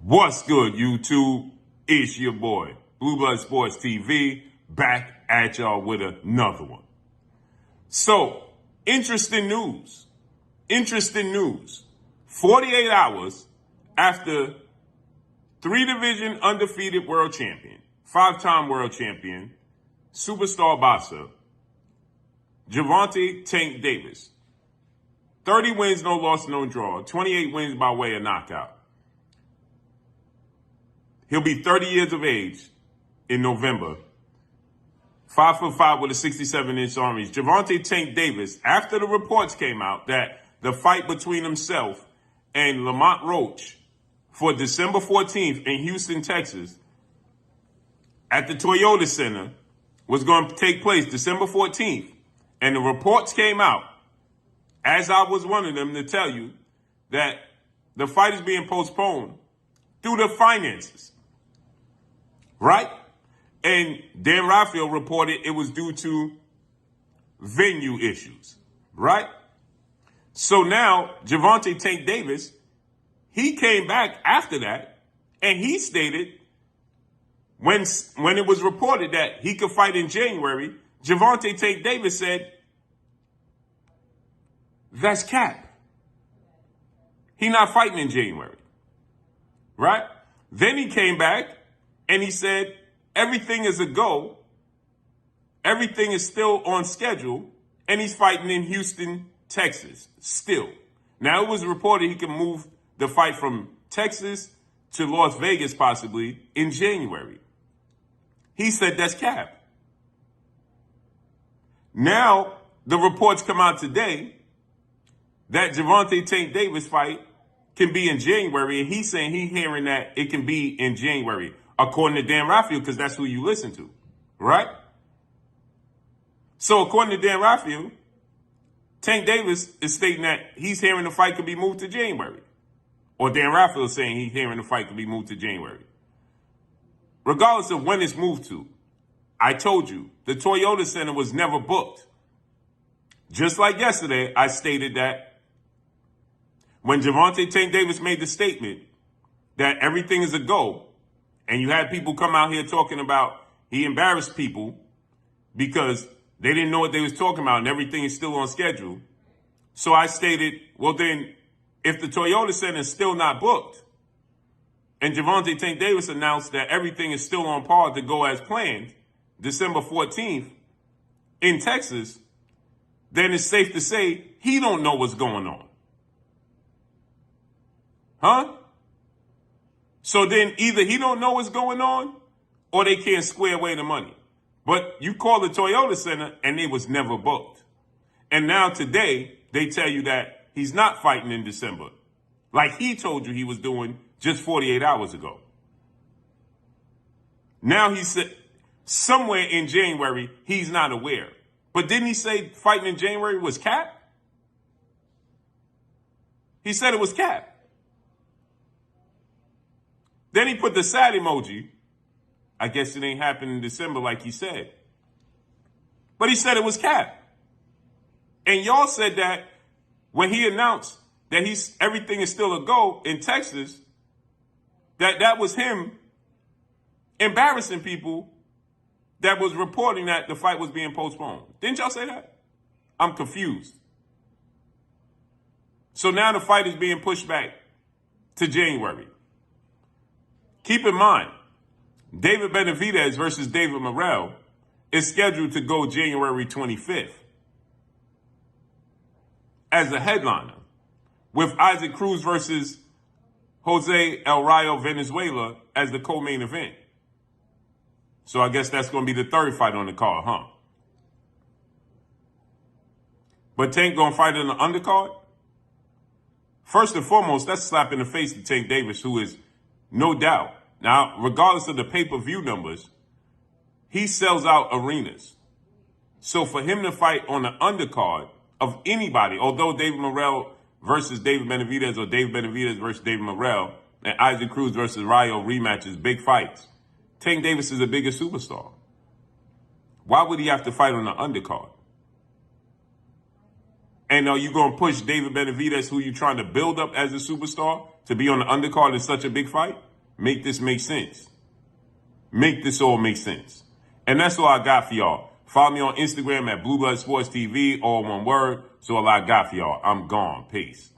What's good, YouTube? It's your boy, Blue Blood Sports TV, back at y'all with another one. So, interesting news. 48 hours after three-division undefeated world champion, five-time world champion, superstar boxer, Gervonta Tank Davis. 30 wins, no loss, no draw. 28 wins by way of knockout. He'll be 30 years of age in November. 5'5" with a 67-inch arm reach. Gervonta Tank Davis, after the reports came out that the fight between himself and Lamont Roach for December 14th in Houston, Texas, at the Toyota Center, was going to take place December 14th. And the reports came out, as I was one of them, to tell you that the fight is being postponed due to finances. Right? And Dan Raphael reported it was due to venue issues. Right? So now, Gervonta Tank Davis, he came back after that, and he stated when it was reported that he could fight in January, Gervonta Tank Davis said, that's cap. He not fighting in January. Right? Then he came back and he said, everything is a go. Everything is still on schedule. And he's fighting in Houston, Texas, still. Now, it was reported he can move the fight from Texas to Las Vegas possibly in January. He said that's cap. Now, the reports come out today that Gervonta Tank Davis fight can be in January, and he's saying he's hearing that it can be in January, according to Dan Raphael, because that's who you listen to, right? So according to Dan Raphael, Tank Davis is stating that he's hearing the fight could be moved to January. Or Dan Raphael is saying he's hearing the fight could be moved to January. Regardless of when it's moved to, I told you, the Toyota Center was never booked. Just like yesterday, I stated that when Gervonta Tank Davis made the statement that everything is a go, and you had people come out here talking about he embarrassed people because they didn't know what they was talking about and everything is still on schedule. So I stated, well then, if the Toyota Center is still not booked, and Gervonta Tank Davis announced that everything is still on par to go as planned, December 14th, in Texas, then it's safe to say he don't know what's going on. Huh? So then either he don't know what's going on or they can't square away the money. But you call the Toyota Center and it was never booked. And now today they tell you that he's not fighting in December, like he told you he was doing just 48 hours ago. Now he said somewhere in January he's not aware. But didn't he say fighting in January was cap? He said it was cap. Then he put the sad emoji. I guess it ain't happening in December like he said. But he said it was cap. And y'all said that when he announced that everything is still a go in Texas, that was him embarrassing people that was reporting that the fight was being postponed. Didn't y'all say that? I'm confused. So now the fight is being pushed back to January. Keep in mind, David Benavidez versus David Morrell is scheduled to go January 25th as a headliner, with Isaac Cruz versus Jose El Rayo Venezuela as the co-main event. So I guess that's going to be the third fight on the card, huh? But Tank going to fight in the undercard? First and foremost, that's a slap in the face to Tank Davis, who is no doubt. Now, regardless of the pay-per-view numbers, he sells out arenas. So for him to fight on the undercard of anybody, although David Morrell versus David Benavidez or David Benavidez versus David Morrell and Isaac Cruz versus Rayo rematches, big fights, Tank Davis is a bigger superstar. Why would he have to fight on the undercard? And are you going to push David Benavidez, who you're trying to build up as a superstar, to be on the undercard in such a big fight? Make this make sense. Make this all make sense. And that's all I got for y'all. Follow me on Instagram at Blue Blood Sports TV, all one word. That's all I got for y'all. I'm gone. Peace.